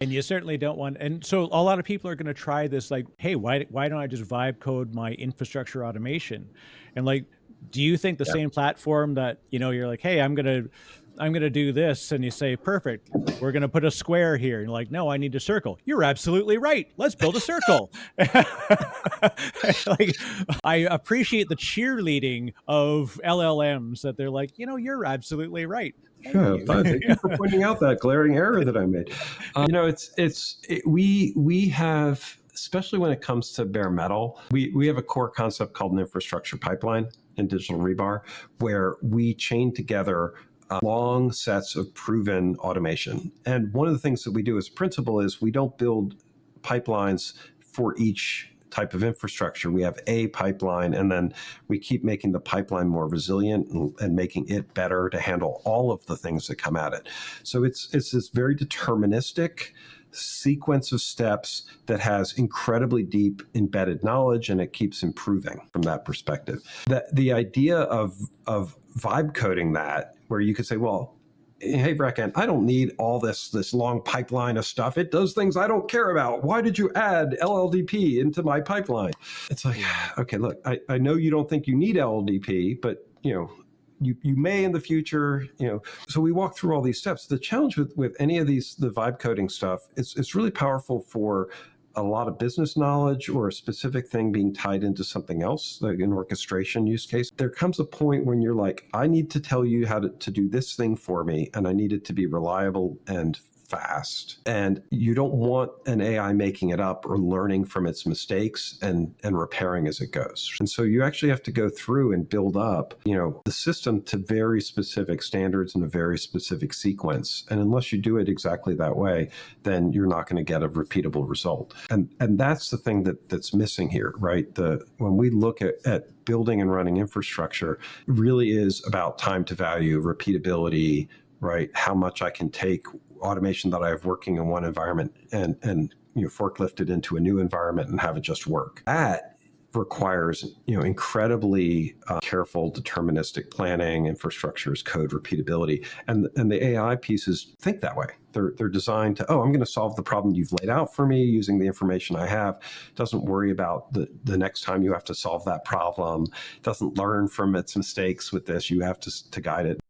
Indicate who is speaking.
Speaker 1: And you certainly don't want, and so a lot of people are gonna try this, like, "Hey, why don't I just vibe code my infrastructure automation?" And, like, do you think the
Speaker 2: Yeah.
Speaker 1: same platform that, you're like, "Hey, I'm gonna do this," and you say, "Perfect, we're gonna put a square here." And you're like, "No, I need a circle." "You're absolutely right. Let's build a circle." Like, I appreciate the cheerleading of LLMs that they're like, "You're absolutely right. Thank
Speaker 2: Yeah,
Speaker 1: you."
Speaker 2: fine. Thank you for pointing out that glaring error that I made. We have, especially when it comes to bare metal, we have a core concept called an infrastructure pipeline in Digital Rebar, where we chain together long sets of proven automation. And one of the things that we do as principle is we don't build pipelines for each type of infrastructure. We have a pipeline, and then we keep making the pipeline more resilient and making it better to handle all of the things that come at it. So it's this very deterministic sequence of steps that has incredibly deep embedded knowledge, and it keeps improving from that perspective. The idea of vibe coding that, where you could say, well, hey, Brecken, I don't need all this long pipeline of stuff. It does things I don't care about. Why did you add LLDP into my pipeline? It's like, okay, look, I know you don't think you need LLDP, but you may in the future, So we walk through all these steps. The challenge with any of the vibe coding stuff, it's really powerful for a lot of business knowledge or a specific thing being tied into something else, like an orchestration use case. There comes a point when you're like, I need to tell you how to do this thing for me, and I need it to be reliable and fast. And you don't want an AI making it up or learning from its mistakes and repairing as it goes. And so you actually have to go through and build up, the system to very specific standards in a very specific sequence. And unless you do it exactly that way, then you're not going to get a repeatable result. And that's the thing that's missing here, right? When we look at building and running infrastructure, it really is about time to value, repeatability, right? How much I can take automation that I have working in one environment and forklift it into a new environment and have it just work. That requires incredibly careful deterministic planning, infrastructure as code, repeatability, and the AI pieces think that way. They're designed to, I'm going to solve the problem you've laid out for me using the information I have. Doesn't worry about the next time you have to solve that problem. Doesn't learn from its mistakes with this. You have to guide it.